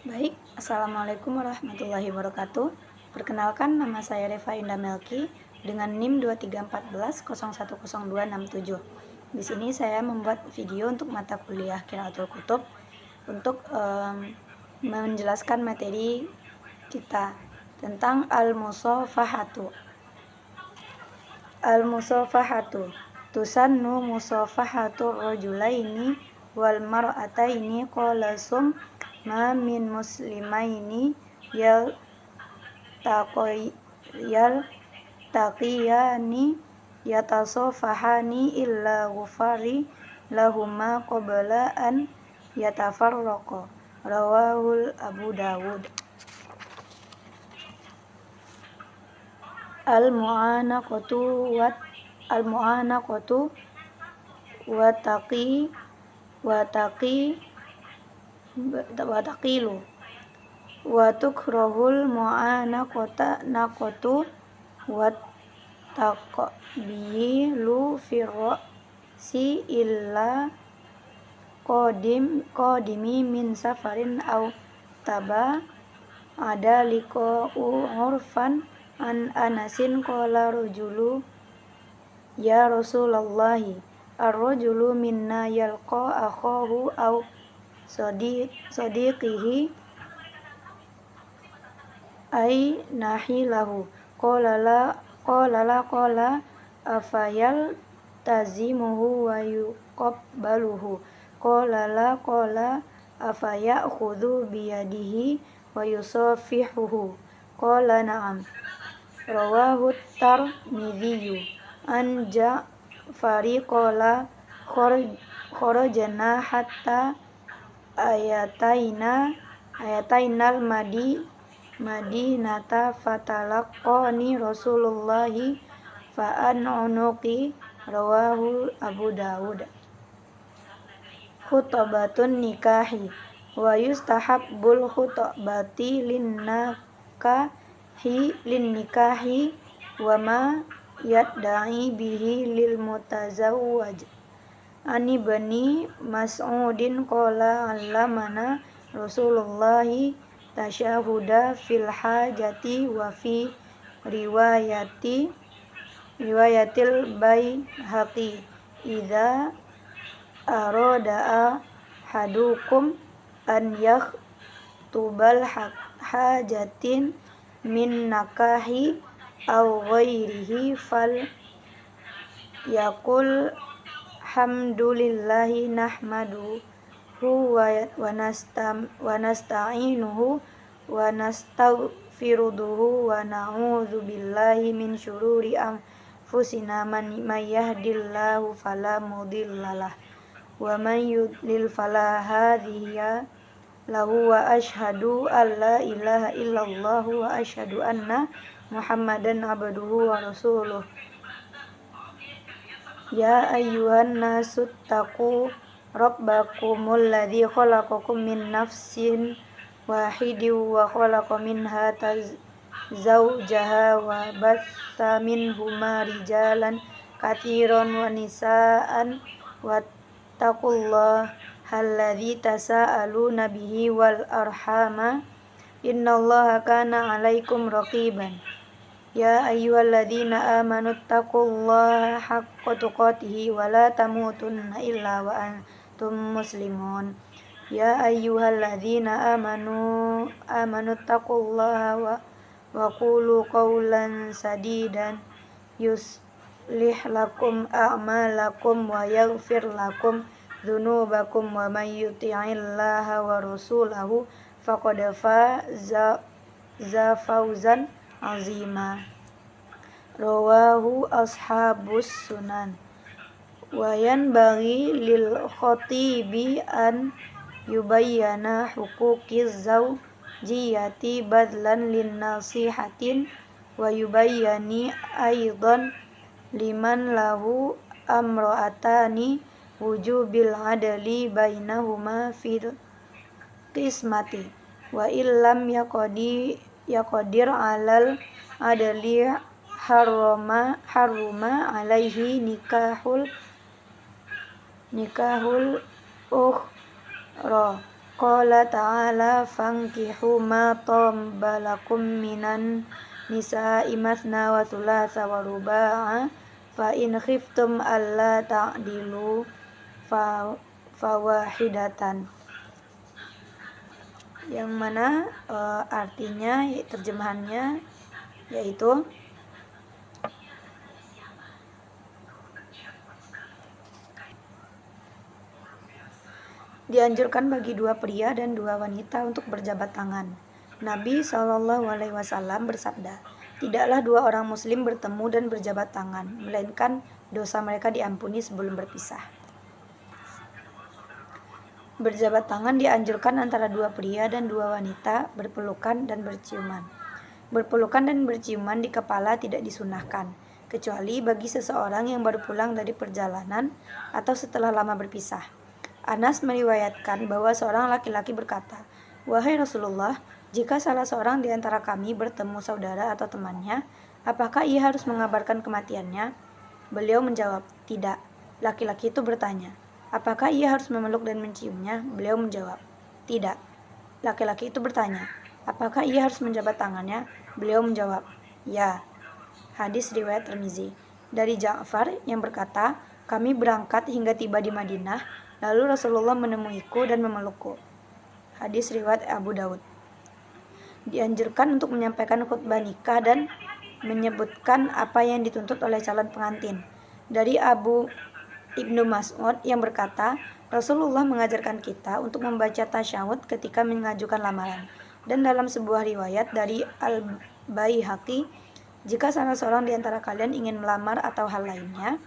Baik, Assalamualaikum warahmatullahi wabarakatuh. Perkenalkan, nama saya Reva Indah Melki dengan NIM 2314010267. Di sini saya membuat video untuk mata kuliah Qiraatul Kutub untuk menjelaskan materi kita tentang al-musafahatu. Al-musafahatu tusannu musafahatu rajulaini wal mar'ataini qala sum ma min muslimaini taqiyani yatasafahani illa ghufari lahuma qabla an yatafarraqa. Rawahul Abu Dawud. Al-mu'anaqatu wa taqilu wa tukrahul mu'anaqatu wa taqbilu firrasi illa qadimi min safarin aw taba ada liqa'u urfan an Anasin qala rajulu ya Rasulallahi ar-rajulu minna yalqa akhahu aw sadiqihi ay nahilahu qala afayal tazimuhu wa yuqabbaluhu qala afayakhudhu biyadihi wa yusafihuhu qala na'am. Rawahu Tirmidzi an Ja'fari qala kharajna hatta ayatainal madinata fatalaqqani Rasulullahi fa'an unuqi. Rawahu Abu Dawud. Khutbatun nikahi wa yustahabbul khutbati lin nikahi wa ma yadda'i bihi lil mutazawwaj. Ani bani Mas'udin qala 'allamana Rasulullahi tasyahuda fil hajati wa fi riwayatil Baihaqi idza arada ahadukum an yakhtubal hajatin min nakahi aw ghairihi fal yakul hamdulillahi nahmaduhu wa nasta'inuhu wa nastaghfiruhu wa na'udzu billahi min syururi anfusina man yahdihillahu fala mudhillalah wa man yudlil fala hadiya lahu wa asyhadu an la ilaha illallah wa asyhadu anna Muhammadan abduhu wa rasuluh. Ya ayyuhan nasu taqu rabbakumul ladzi khalaqakum min nafsin wahidin wa khalaqa minha zawjaha wa batha minhuma rijalan katsiran wa nisaan wattaqullaha alladzi tasaaluna bihi wal arhama innallaha kana 'alaikum raqiban. Ya ayyuhalladzina amanu taqullaha haqqa tuqatih wa la tamutunna illa wa antum muslimun. Ya ayyuhalladzina amanu taqullaha wa qulu qawlan sadidan yuslih lakum a'malakum wa yaghfir lakum dzunubakum wa may yuti'illaha wa rasulahu faqad faza fawzan azima. Rawahu ashabus sunan. Wa yanbaghi lil khatibi an yubayyana huquqiz zawjiyati badlan lin nasihatin wa yubayyani aidan liman lahu amra'atani wujubil adli bainahuma fil qismati wa illam yaqdir alal adli haruma alaihi nikahul ukhra Qala ta'ala fankihu ma taba lakum minan nisa'i mathna wa thulatha wa ruba'a fa in khiftum alla ta'dilu fawahidatan, yang mana artinya terjemahannya yaitu dianjurkan bagi dua pria dan dua wanita untuk berjabat tangan. Nabi SAW bersabda, tidaklah dua orang muslim bertemu dan berjabat tangan, melainkan dosa mereka diampuni sebelum berpisah. Berjabat tangan dianjurkan antara dua pria dan dua wanita berpelukan dan berciuman. Berpelukan dan berciuman di kepala tidak disunahkan, kecuali bagi seseorang yang baru pulang dari perjalanan atau setelah lama berpisah. Anas meriwayatkan bahwa seorang laki-laki berkata, "Wahai Rasulullah, jika salah seorang di antara kami bertemu saudara atau temannya, apakah ia harus mengabarkan kematiannya?" Beliau menjawab, "Tidak." Laki-laki itu bertanya, "Apakah ia harus memeluk dan menciumnya?" Beliau menjawab, "Tidak." Laki-laki itu bertanya, "Apakah ia harus menjabat tangannya?" Beliau menjawab, "Ya." Hadis riwayat Tirmizi. Dari Ja'far yang berkata, "Kami berangkat hingga tiba di Madinah, lalu Rasulullah menemuiku dan memelukku." Hadis riwayat Abu Daud. Dianjurkan untuk menyampaikan khutbah nikah dan menyebutkan apa yang dituntut oleh calon pengantin. Dari Abu Ibnu Mas'ud yang berkata, Rasulullah mengajarkan kita untuk membaca tasyahud ketika mengajukan lamaran. Dan dalam sebuah riwayat dari Al-Baihaqi, jika salah seorang di antara kalian ingin melamar atau hal lainnya,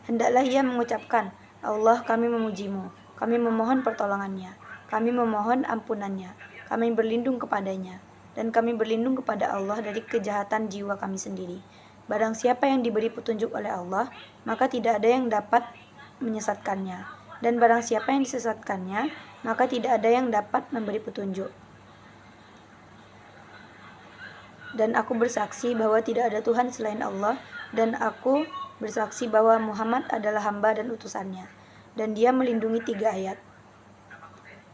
hendaklah ia mengucapkan, Allah, kami memujimu, kami memohon pertolongannya, kami memohon ampunannya, kami berlindung kepadanya, dan kami berlindung kepada Allah dari kejahatan jiwa kami sendiri. Barang siapa yang diberi petunjuk oleh Allah, maka tidak ada yang dapat menyesatkannya, dan barang siapa yang disesatkannya, maka tidak ada yang dapat memberi petunjuk. Dan aku bersaksi bahwa tidak ada Tuhan selain Allah, dan aku bersaksi bahwa Muhammad adalah hamba dan utusannya. Dan dia melindungi 3 ayat.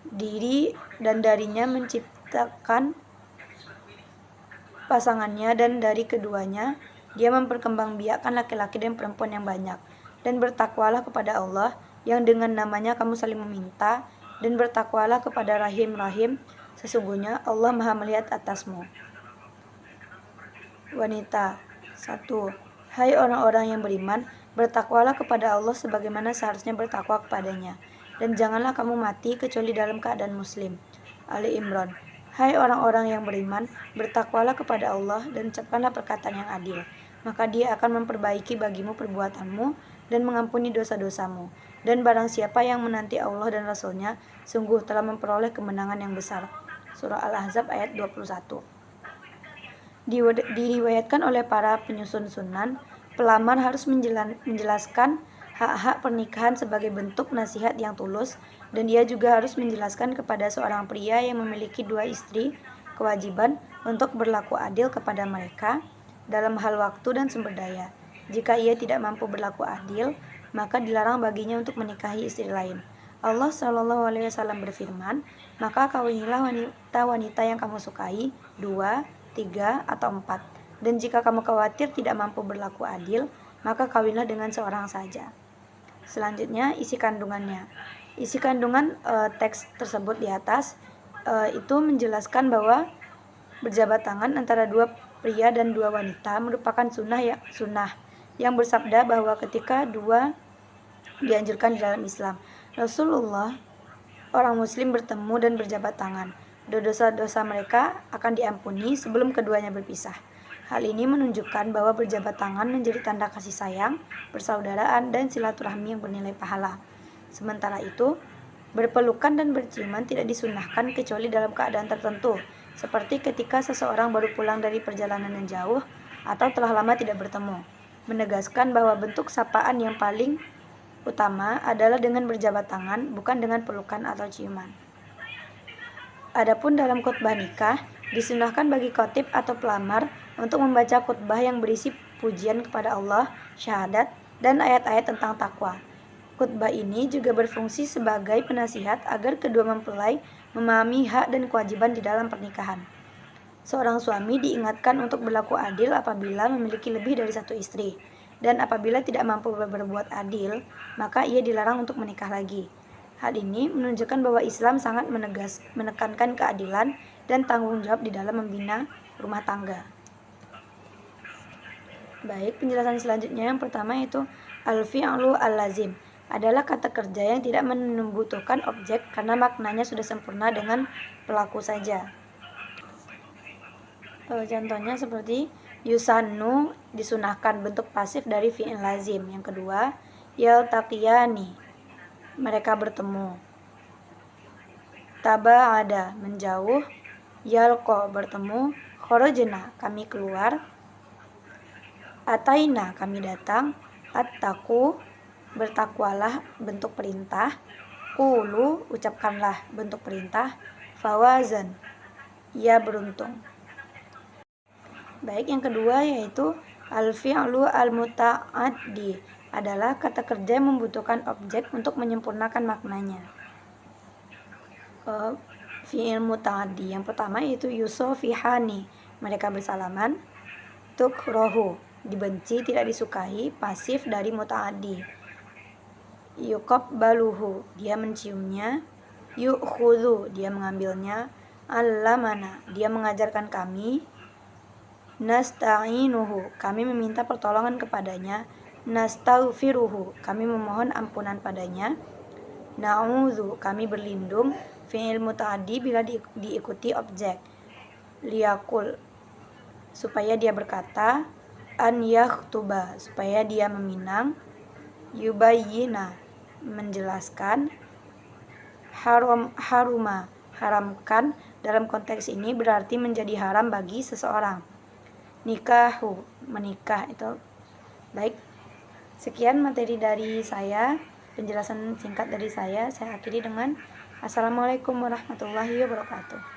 Diri dan darinya menciptakan pasangannya, dan dari keduanya dia memperkembangbiakkan laki-laki dan perempuan yang banyak. Dan bertakwalah kepada Allah, yang dengan namanya kamu saling meminta, dan bertakwalah kepada Rahim-Rahim, sesungguhnya Allah Maha melihat atasmu. Wanita 1. Hai orang-orang yang beriman, bertakwalah kepada Allah sebagaimana seharusnya bertakwa kepadanya, dan janganlah kamu mati kecuali dalam keadaan muslim. Ali Imran. Hai orang-orang yang beriman, bertakwalah kepada Allah dan ucapkanlah perkataan yang adil, maka Dia akan memperbaiki bagimu perbuatanmu dan mengampuni dosa-dosamu. Dan barang siapa yang menanti Allah dan Rasul-Nya, sungguh telah memperoleh kemenangan yang besar. Surah Al-Ahzab ayat 21. Diriwayatkan oleh para penyusun sunan, pelamar harus menjelaskan hak-hak pernikahan sebagai bentuk nasihat yang tulus, dan dia juga harus menjelaskan kepada seorang pria yang memiliki 2 istri kewajiban untuk berlaku adil kepada mereka dalam hal waktu dan sumber daya. Jika ia tidak mampu berlaku adil, maka dilarang baginya untuk menikahi istri lain. Allah SAW berfirman, maka kawinilah wanita-wanita yang kamu sukai, 2, 3, atau 4. Dan jika kamu khawatir tidak mampu berlaku adil, maka kawinlah dengan seorang saja. Selanjutnya, isi kandungannya. Isi kandungan teks tersebut di atas itu menjelaskan bahwa berjabat tangan antara 2 pria dan 2 wanita merupakan sunnah yang bersabda bahwa ketika 2 dianjurkan di dalam Islam. Rasulullah, orang muslim bertemu dan berjabat tangan. Dosa-dosa mereka akan diampuni sebelum keduanya berpisah. Hal ini menunjukkan bahwa berjabat tangan menjadi tanda kasih sayang, persaudaraan, dan silaturahmi yang bernilai pahala. Sementara itu, berpelukan dan berciuman tidak disunahkan kecuali dalam keadaan tertentu, seperti ketika seseorang baru pulang dari perjalanan yang jauh atau telah lama tidak bertemu, menegaskan bahwa bentuk sapaan yang paling utama adalah dengan berjabat tangan, bukan dengan pelukan atau ciuman. Adapun dalam khutbah nikah, disunahkan bagi khotib atau pelamar untuk membaca khutbah yang berisi pujian kepada Allah, syahadat, dan ayat-ayat tentang takwa. Khutbah ini juga berfungsi sebagai penasihat agar kedua mempelai memahami hak dan kewajiban di dalam pernikahan. Seorang suami diingatkan untuk berlaku adil apabila memiliki lebih dari satu istri, dan apabila tidak mampu berbuat adil, maka ia dilarang untuk menikah lagi. Hal ini menunjukkan bahwa Islam sangat menekankan keadilan dan tanggung jawab di dalam membina rumah tangga. Baik, penjelasan selanjutnya yang pertama yaitu al-fi'lu al-lazim adalah kata kerja yang tidak membutuhkan objek karena maknanya sudah sempurna dengan pelaku saja. Contohnya seperti yusannu, disunahkan, bentuk pasif dari fi'il lazim. Yang kedua, yaltaqiyani, mereka bertemu. Taba'ada, menjauh. Yalqa, bertemu. Kharajna, kami keluar. Ataina, kami datang. Attaqu, bertakwalah, bentuk perintah. Qulu, ucapkanlah, bentuk perintah. Fawazan, ia beruntung. Baik, yang kedua yaitu al-fi'lu al-muta'addi adalah kata kerja yang membutuhkan objek untuk menyempurnakan maknanya. Fi'il muta'addi yang pertama yaitu yusofihani, mereka bersalaman. Tukrahu, dibenci, tidak disukai, pasif dari muta'addi. Yuqabbaluhu, dia menciumnya. Yu'khudhu, dia mengambilnya. Allamana, dia mengajarkan kami. Nasta'inuhu, kami meminta pertolongan kepadanya. Nastaghfiruhu, kami memohon ampunan padanya. Na'udzu, kami berlindung. Fi'il muta'addi bila diikuti objek. Liyakul, supaya dia berkata. An yakhtuba, supaya dia meminang. Yubayyina, menjelaskan. Haruma, haramkan, dalam konteks ini berarti menjadi haram bagi seseorang. Nikahu, menikah itu. Baik, sekian materi dari saya, penjelasan singkat dari saya akhiri dengan Assalamualaikum warahmatullahi wabarakatuh.